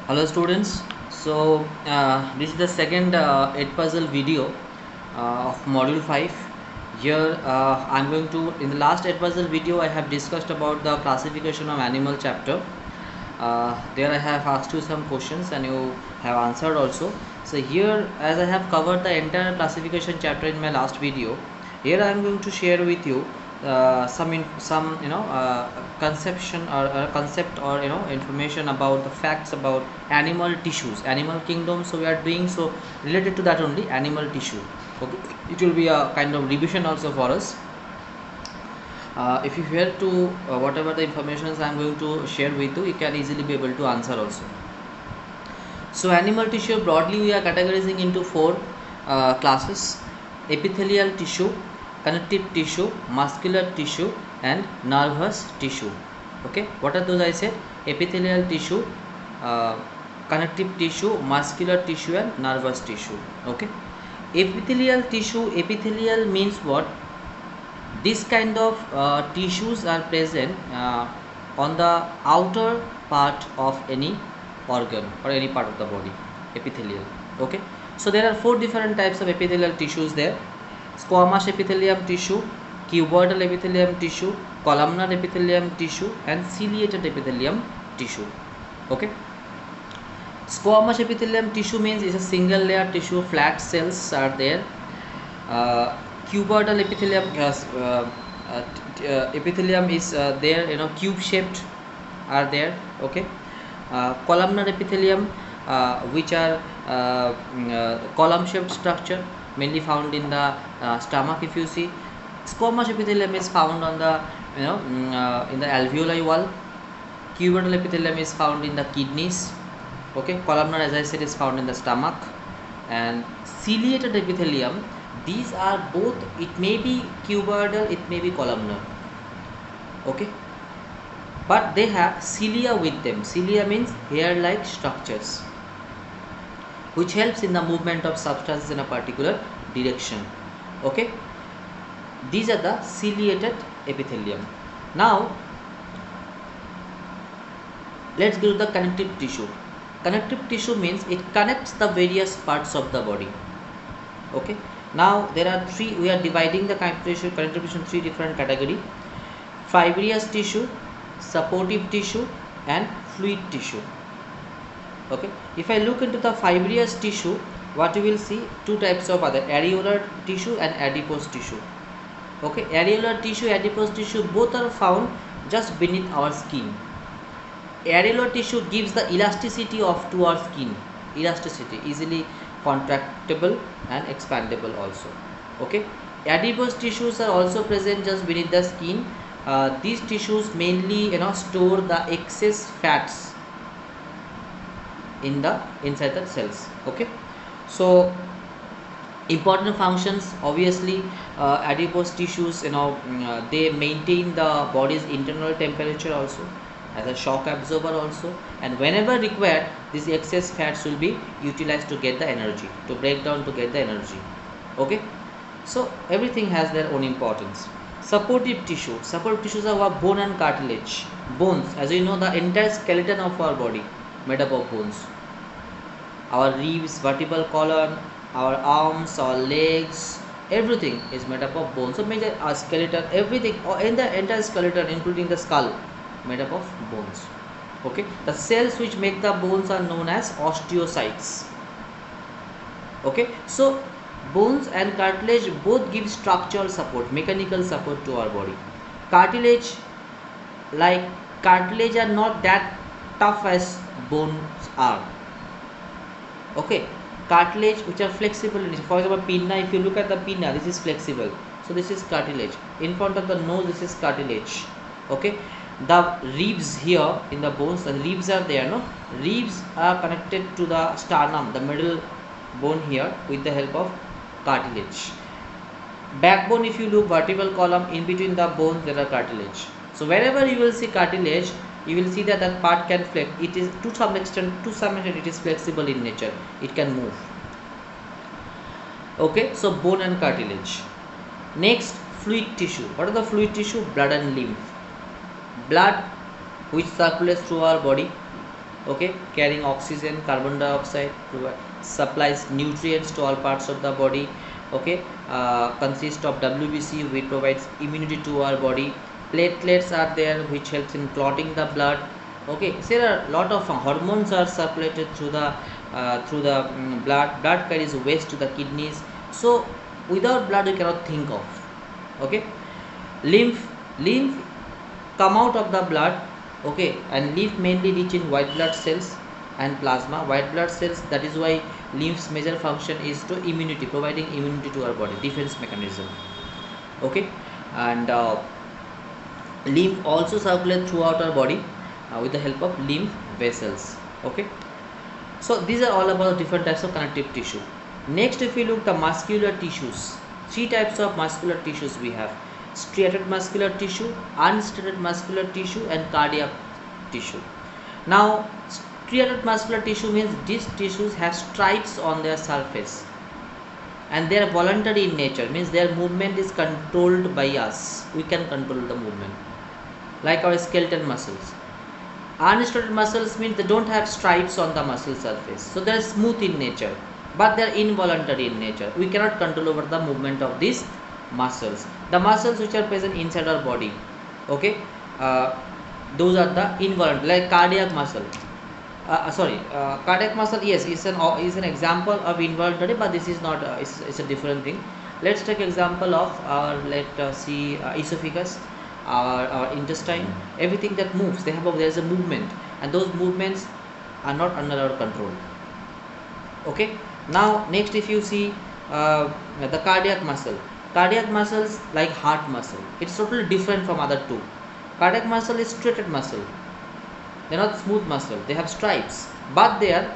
Hello students. This is the second Ed puzzle video of module 5. Here I'm going to, in the last Ed puzzle video I have discussed about the classification of animal chapter. There I have asked you some questions and you have answered also. So here, as I have covered the entire classification chapter in my last video, here I am going to share with you some conception or concept or information about the facts about animal tissues, animal kingdom. So we are doing so related to that only, animal tissue. Okay, it will be a kind of revision also for us. If you hear to whatever the information I am going to share with you, you can easily be able to answer also. So animal tissue broadly we are categorizing into four classes: epithelial tissue, connective tissue, muscular tissue and nervous tissue. Okay, what are those I said? Epithelial tissue, uh, connective tissue, muscular tissue and nervous tissue. Okay, epithelial tissue, epithelial means what? This kind of tissues are present on the outer part of any organ or any part of the body, epithelial. Okay, so there are four different types of epithelial tissues there: squamous epithelium tissue, cuboidal epithelium tissue, columnar epithelium tissue and ciliated epithelium tissue. Okay, squamous epithelium tissue means it's a single layer tissue, flat cells are there. uh, Cuboidal epithelium epithelium is there, cube shaped are there. Okay, columnar epithelium, which are column shaped structure, mainly found in the stomach. If you see, squamous epithelium is found on the in the alveoli wall. Cuboidal epithelium is found in the kidneys. Okay, columnar, as I said, is found in the stomach. And ciliated epithelium, these are both, it may be cuboidal, it may be columnar. Okay, but they have cilia with them. Cilia means hair like structures which helps in the movement of substances in a particular direction. Okay, these are the ciliated epithelium. Now let's go to the connective tissue. Connective tissue means it connects the various parts of the body. Okay, now there are three, we are dividing the connective tissue in three different category: fibrous tissue, supportive tissue and fluid tissue. Okay, if I look into the fibrous tissue, what you will see, two types of other: areolar tissue and adipose tissue. Okay, areolar tissue, adipose tissue, both are found just beneath our skin. Areolar tissue gives the elasticity of to our skin, elasticity, easily contractible and expandable also. Okay, adipose tissues are also present just beneath the skin. These tissues mainly store the excess fats in the inside the cells. Okay, so important functions, obviously, adipose tissues, they maintain the body's internal temperature also, as a shock absorber also, and whenever required these excess fats will be utilized to get the energy, to break down to get the energy. Okay, so everything has their own importance. Supportive tissue, supportive tissues are our bone and cartilage. Bones, as you know, the entire skeleton of our body made up of bones. Our ribs, vertebral column, our arms, our legs, everything is made up of bones. So major our skeleton, everything, or in the entire skeleton including the skull, made up of bones. Okay, the cells which make the bones are known as osteocytes. Okay, so bones and cartilage both give structural support, mechanical support to our body. Cartilage, like cartilage are not that tough as bones are. Okay, cartilage which are flexible, for example pinna, if you look at the pinna, this is flexible, so this is cartilage. In front of the nose, this is cartilage. Okay, the ribs here in the bones, the ribs are there, no, ribs are connected to the sternum, the middle bone here, with the help of cartilage. Backbone, if you look, vertebral column, in between the bones there are cartilage. So wherever you will see cartilage, you will see that that part can flex. It is to some extent it is flexible in nature, it can move. Okay, so bone and cartilage. Next, fluid tissue. What are the fluid tissue? Blood and lymph. Blood which circulates through our body, okay, carrying oxygen, carbon dioxide, supplies nutrients to all parts of the body, okay, consists of WBC, which provides immunity to our body. Platelets are there, which helps in clotting the blood, okay. So there are a lot of hormones are circulated through the blood carries waste to the kidneys. So without blood we cannot think of, okay. Lymph come out of the blood, okay, and lymph mainly rich in white blood cells and plasma. White blood cells, that is why lymph's major function is to immunity, providing immunity to our body, defense mechanism, okay. And lymph also circulate throughout our body with the help of lymph vessels, okay. So these are all about different types of connective tissue. Next, if we look the muscular tissues, three types of muscular tissues we have: striated muscular tissue, unstriated muscular tissue, and cardiac tissue. Now, striated muscular tissue means these tissues have stripes on their surface, and they are voluntary in nature, means their movement is controlled by us. We can control the movement, like our skeletal muscles. Unstriated muscles means they don't have stripes on the muscle surface, so they are smooth in nature, but they are involuntary in nature. We cannot control over the movement of these muscles. The muscles which are present inside our body, okay, those are the involuntary, like cardiac muscle. Cardiac muscle, yes, is an example of involuntary, but this is not. It's a different thing. Let's take example of our, let see, esophagus, our intestine. Everything that moves, there is a movement, and those movements are not under our control, okay. Now next, if you see the cardiac muscles like heart muscle, it's totally different from other two. Cardiac muscle is striated muscle, they're not smooth muscle, they have stripes, but they are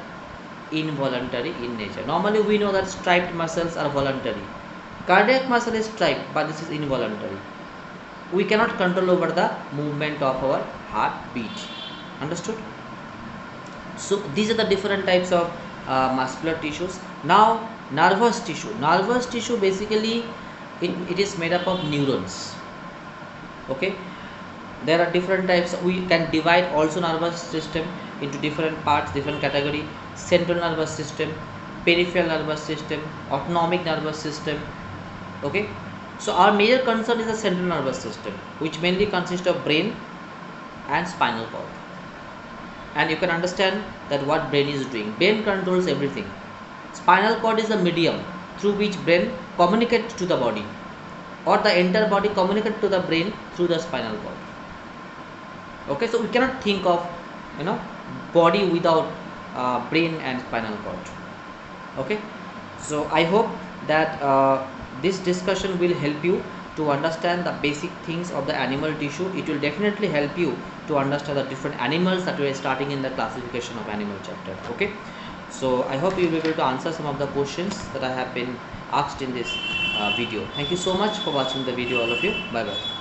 involuntary in nature. Normally we know that striped muscles are voluntary. Cardiac muscle is striped, but this is involuntary. We cannot control over the movement of our heartbeat. Understood? So these are the different types of muscular tissues. Now nervous tissue basically it is made up of neurons, okay. There are different types. We can divide also nervous system into different parts, different category: central nervous system, peripheral nervous system, autonomic nervous system, okay. So our major concern is the central nervous system, which mainly consists of brain and spinal cord. And you can understand that what brain is doing. Brain controls everything. Spinal cord is the medium through which brain communicates to the body, or the entire body communicates to the brain through the spinal cord, okay. So we cannot think of, body without brain and spinal cord, okay. So I hope that this discussion will help you to understand the basic things of the animal tissue. It will definitely help you to understand the different animals that we are starting in the classification of animal chapter, okay. So I hope you will be able to answer some of the questions that I have been asked in this video. Thank you so much for watching the video, all of you. Bye bye.